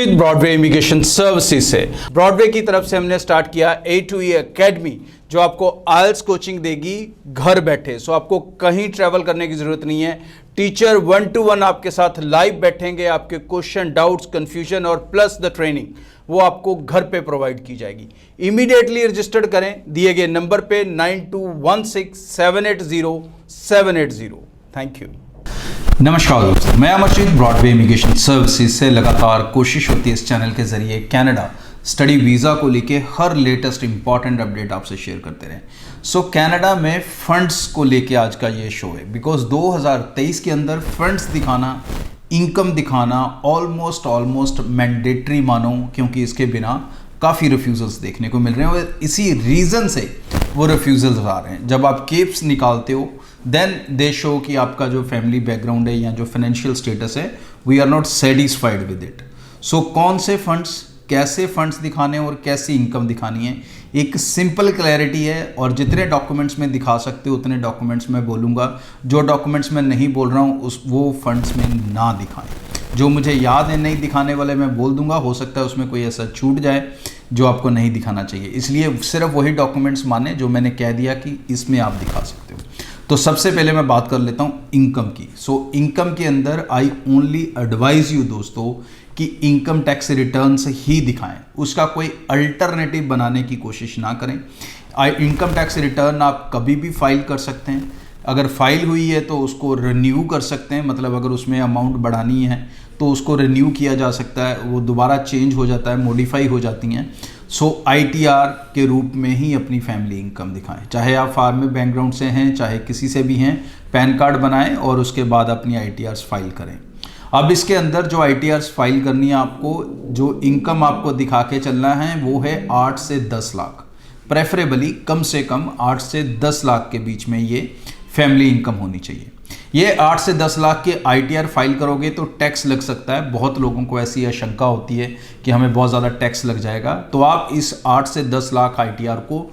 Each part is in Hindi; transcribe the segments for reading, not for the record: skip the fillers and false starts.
ब्रॉडवे इमिग्रेशन सर्विसेज से ब्रॉडवे की तरफ से हमने स्टार्ट किया A2E एकेडमी, जो आपको आइल्स कोचिंग देगी घर बैठे। सो आपको कहीं ट्रैवल करने की जरूरत नहीं है। टीचर 1-to-1 आपके साथ लाइव बैठेंगे, आपके क्वेश्चन, डाउट्स, कंफ्यूजन और प्लस द ट्रेनिंग वो आपको घर पे प्रोवाइड की जाएगी। इमीडिएटली रजिस्टर्ड करें दिए गए नंबर पे 9216780780। Thank you. नमस्कार दोस्तों, मैं अमरजीत ब्रॉडवे इमिग्रेशन सर्विसेज से लगातार कोशिश होती है इस चैनल के जरिए कनाडा स्टडी वीज़ा को लेके हर लेटेस्ट इंपॉर्टेंट अपडेट आपसे शेयर करते रहें। सो कनाडा में फंड्स को लेके आज का ये शो है, बिकॉज 2023 के अंदर फंड्स दिखाना, इनकम दिखाना ऑलमोस्ट मैंडेटरी मानो, क्योंकि इसके बिना काफ़ी रिफ्यूज़ल्स देखने को मिल रहे हैं और इसी रीज़न से वो रिफ्यूज़ल्स आ रहे हैं। जब आप केप्स निकालते हो देन दे शो कि आपका जो फैमिली बैकग्राउंड है या जो फाइनेंशियल स्टेटस है, we are not satisfied with it. So कौन से फंड्स, कैसे फंड्स दिखाने और कैसी इनकम दिखानी है, एक सिंपल क्लैरिटी है। और जितने डॉक्यूमेंट्स में दिखा सकते हो उतने डॉक्यूमेंट्स में बोलूँगा। जो डॉक्यूमेंट्स में नहीं बोल रहा हूँ वो फंड्स में ना दिखाएं। जो मुझे याद है नहीं दिखाने वाले मैं बोल दूंगा, हो सकता है उसमें कोई ऐसा छूट जाए जो आपको नहीं दिखाना चाहिए। इसलिए सिर्फ वही डॉक्यूमेंट्स माने जो मैंने कह दिया कि इसमें आप दिखा सकते हो। तो सबसे पहले मैं बात कर लेता हूँ इनकम की। सो इनकम के अंदर आई ओनली एडवाइज यू दोस्तों कि इनकम टैक्स रिटर्न्स ही दिखाएं, उसका कोई अल्टरनेटिव बनाने की कोशिश ना करें। इनकम टैक्स रिटर्न आप कभी भी फाइल कर सकते हैं। अगर फाइल हुई है तो उसको रिन्यू कर सकते हैं, मतलब अगर उसमें अमाउंट बढ़ानी है तो उसको रिन्यू किया जा सकता है, वो दोबारा चेंज हो जाता है, मॉडिफाई हो जाती हैं। सो ITR के रूप में ही अपनी फैमिली इनकम दिखाएं, चाहे आप फार्म में बैकग्राउंड से हैं चाहे किसी से भी हैं। पैन कार्ड बनाएं और उसके बाद अपनी ITRs फाइल करें। अब इसके अंदर जो ITRs फाइल करनी है आपको, जो इनकम आपको दिखा के चलना है वो है 8 से 10 लाख, प्रेफरेबली कम से कम 8 से 10 लाख के बीच में ये फैमिली इनकम होनी चाहिए। ये 8 से 10 लाख के ITR फाइल करोगे तो टैक्स लग सकता है। बहुत लोगों को ऐसी आशंका होती है कि हमें बहुत ज़्यादा टैक्स लग जाएगा, तो आप इस 8 से 10 लाख ITR को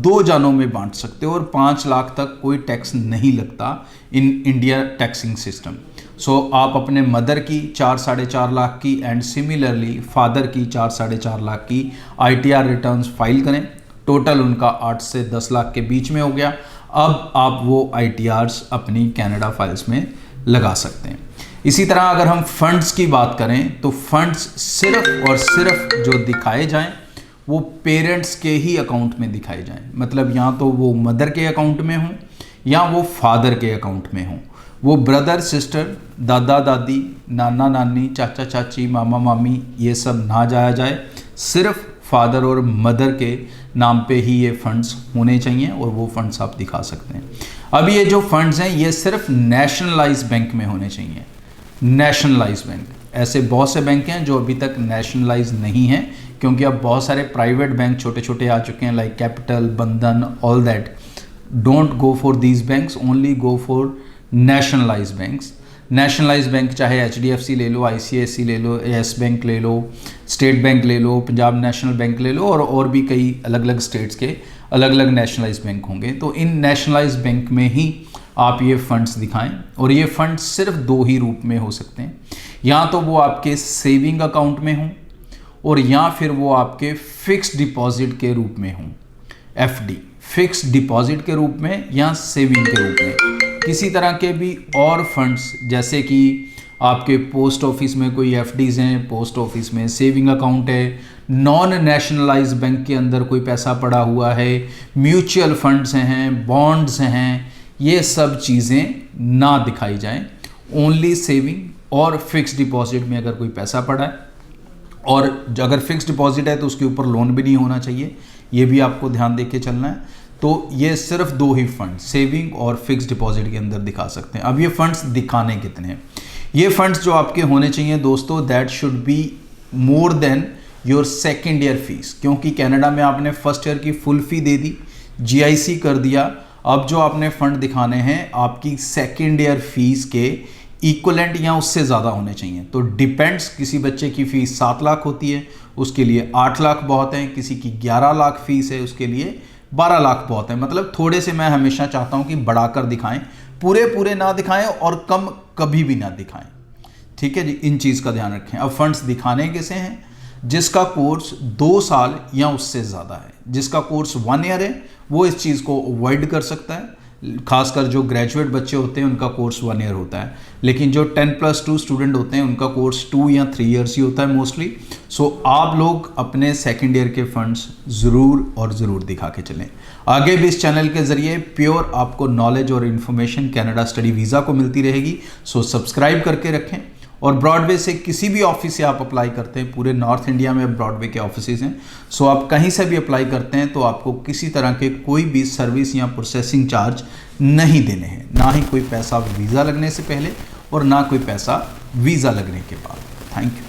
2 जानों में बांट सकते हो और 5 लाख तक कोई टैक्स नहीं लगता इन इंडिया टैक्सिंग सिस्टम। सो आप अपने मदर की 4-4.5 लाख की एंड सिमिलरली फादर की 4-4.5 लाख की ITR रिटर्न्स फाइल करें। टोटल उनका 8 से 10 लाख के बीच में हो गया। अब आप वो ITRs अपनी कनाडा फाइल्स में लगा सकते हैं। इसी तरह अगर हम फंड्स की बात करें तो फंड्स सिर्फ और सिर्फ जो दिखाए जाएं वो पेरेंट्स के ही अकाउंट में दिखाए जाएं, मतलब या तो वो मदर के अकाउंट में हों या वो फादर के अकाउंट में हों। वो ब्रदर सिस्टर, दादा दादी, नाना नानी, चाचा चाची, मामा मामी ये सब ना जाया जाए। सिर्फ फादर और मदर के नाम पे ही ये फंड्स होने चाहिए और वो फंड्स आप दिखा सकते हैं। अब ये जो फंड्स हैं ये सिर्फ नेशनलाइज बैंक में होने चाहिए। नेशनलाइज बैंक, ऐसे बहुत से बैंक हैं जो अभी तक नेशनलाइज नहीं हैं, क्योंकि अब बहुत सारे प्राइवेट बैंक छोटे छोटे आ चुके हैं, लाइक कैपिटल, बंधन, all that. Don't go for these banks, only go for nationalise banks. Nationalise bank चाहे HDFC ले लो, ICICI ले लो, येस बैंक ले लो, स्टेट बैंक ले लो, पंजाब नेशनल बैंक ले लो, और भी कई अलग अलग स्टेट्स के अलग अलग नेशनलाइज बैंक होंगे। तो इन नेशनलाइज बैंक में ही आप ये फंड्स दिखाएं और ये फंड्स सिर्फ 2 ही रूप में हो सकते हैं, या तो वो आपके सेविंग अकाउंट में हों और या फिर वो आपके फिक्स्ड डिपॉजिट के रूप में हों। FD, फिक्स्ड डिपॉजिट के रूप में या सेविंग के रूप में। किसी तरह के भी और फंड्स, जैसे कि आपके पोस्ट ऑफिस में कोई FDs हैं, पोस्ट ऑफिस में सेविंग अकाउंट है, नॉन नेशनलाइज बैंक के अंदर कोई पैसा पड़ा हुआ है, म्यूचुअल फंड्स हैं, बॉन्ड्स हैं, ये सब चीज़ें ना दिखाई जाएं। ओनली सेविंग और फिक्स्ड डिपॉजिट में अगर कोई पैसा पड़ा है, और अगर फिक्स्ड डिपॉजिट है तो उसके ऊपर लोन भी नहीं होना चाहिए, ये भी आपको ध्यान दे के चलना है। तो ये सिर्फ 2 ही फंड, सेविंग और फिक्स्ड डिपॉजिट के अंदर दिखा सकते हैं। अब ये फंड्स दिखाने कितने हैं? ये फंड्स जो आपके होने चाहिए दोस्तों, that should be more than your second year fees, क्योंकि कनाडा में आपने फर्स्ट ईयर की फुल फी दे दी, GIC कर दिया। अब जो आपने फंड दिखाने हैं आपकी सेकेंड ईयर फीस के इक्वलेंट या उससे ज़्यादा होने चाहिए। तो डिपेंड्स, किसी बच्चे की फ़ीस 7 लाख होती है, उसके लिए 8 लाख बहुत हैं। किसी की 11 लाख फीस है, उसके लिए 12 लाख बहुत है। मतलब थोड़े से मैं हमेशा चाहता हूं कि बढ़ाकर दिखाएं, पूरे ना दिखाएं और कम कभी भी ना दिखाएं। ठीक है जी, इन चीज़ का ध्यान रखें। अब फंड्स दिखाने कैसे हैं? जिसका कोर्स 2 साल या उससे ज़्यादा है, जिसका कोर्स 1 ईयर है, वो इस चीज़ को अवॉइड कर सकता है। खासकर जो ग्रेजुएट बच्चे होते हैं उनका कोर्स 1 ईयर होता है, लेकिन जो 10+2 स्टूडेंट होते हैं उनका कोर्स 2 या 3 ईयर्स ही होता है मोस्टली। सो आप लोग अपने सेकेंड ईयर के फंड्स ज़रूर दिखा के चलें। आगे भी इस चैनल के ज़रिए प्योर आपको नॉलेज और इन्फॉर्मेशन कनाडा स्टडी वीज़ा को मिलती रहेगी। सो सब्सक्राइब करके रखें। और ब्रॉडवे से किसी भी ऑफिस से आप अप्लाई करते हैं, पूरे नॉर्थ इंडिया में ब्रॉडवे के ऑफिस हैं, सो आप कहीं से भी अप्लाई करते हैं तो आपको किसी तरह के कोई भी सर्विस या प्रोसेसिंग चार्ज नहीं देने हैं, ना ही कोई पैसा वीज़ा लगने से पहले और ना कोई पैसा वीज़ा लगने के बाद। Thank you.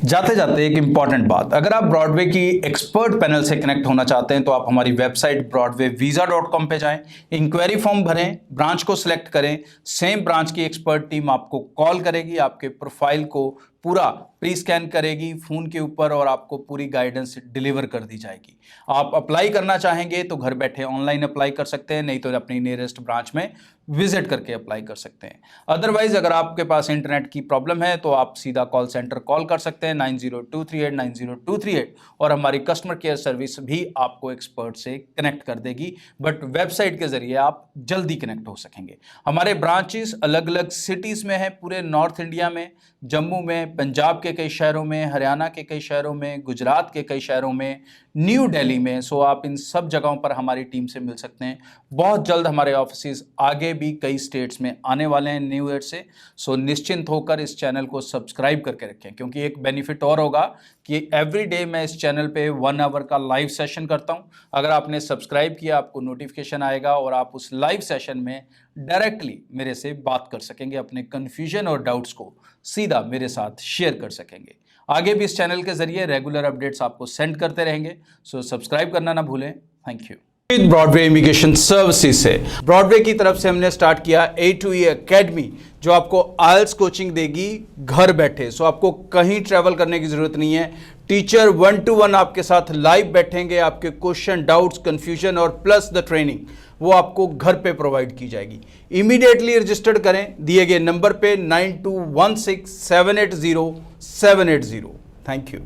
जाते जाते एक इंपॉर्टेंट बात, अगर आप ब्रॉडवे की एक्सपर्ट पैनल से कनेक्ट होना चाहते हैं तो आप हमारी वेबसाइट broadwayvisa.com पे जाएं, इंक्वायरी फॉर्म भरें, ब्रांच को सिलेक्ट करें, सेम ब्रांच की एक्सपर्ट टीम आपको कॉल करेगी, आपके प्रोफाइल को पूरा प्री स्कैन करेगी फ़ोन के ऊपर और आपको पूरी गाइडेंस डिलीवर कर दी जाएगी। आप अप्लाई करना चाहेंगे तो घर बैठे ऑनलाइन अप्लाई कर सकते हैं, नहीं तो अपनी नियरेस्ट ब्रांच में विजिट करके अप्लाई कर सकते हैं। अदरवाइज अगर आपके पास इंटरनेट की प्रॉब्लम है तो आप सीधा कॉल सेंटर कॉल कर सकते हैं 9023890238 और हमारी कस्टमर केयर सर्विस भी आपको एक्सपर्ट से कनेक्ट कर देगी, बट वेबसाइट के जरिए आप जल्दी कनेक्ट हो सकेंगे। हमारे ब्रांचेस अलग अलग सिटीज़ में है, पूरे नॉर्थ इंडिया में, जम्मू में, पंजाब के कई शहरों में, हरियाणा के कई शहरों में, गुजरात के कई शहरों में, न्यू दिल्ली में। सो आप इन सब जगहों पर हमारी टीम से मिल सकते हैं। बहुत जल्द हमारे ऑफिसेज आगे भी कई स्टेट्स में आने वाले हैं न्यू ईयर से। सो निश्चिंत होकर इस चैनल को सब्सक्राइब करके रखें, क्योंकि एक बेनिफिट और होगा कि एवरी डे मैं इस चैनल पे 1 आवर का लाइव सेशन करता हूं। अगर आपने सब्सक्राइब किया आपको नोटिफिकेशन आएगा और आप उस लाइव सेशन में डायरेक्टली मेरे से बात कर सकेंगे, अपने कन्फ्यूजन और डाउट्स को सीधा मेरे साथ शेयर कर सकेंगे। आगे भी इस चैनल के जरिए रेगुलर अपडेट्स आपको सेंड करते रहेंगे, सो सब्सक्राइब करना ना भूलें। Thank you. Broadway immigration services से ब्रॉडवे की तरफ से हमने स्टार्ट किया A2E एकेडमी, जो आपको आइल्स कोचिंग देगी घर बैठे। सो आपको कहीं ट्रैवल करने की जरूरत नहीं है। टीचर 1-to-1 आपके साथ लाइव बैठेंगे, आपके क्वेश्चन, डाउट्स, कंफ्यूजन और प्लस द ट्रेनिंग वो आपको घर पे प्रोवाइड की जाएगी। इमीडिएटली रजिस्टर्ड करें दिए गए नंबर पे 9216780780। Thank you.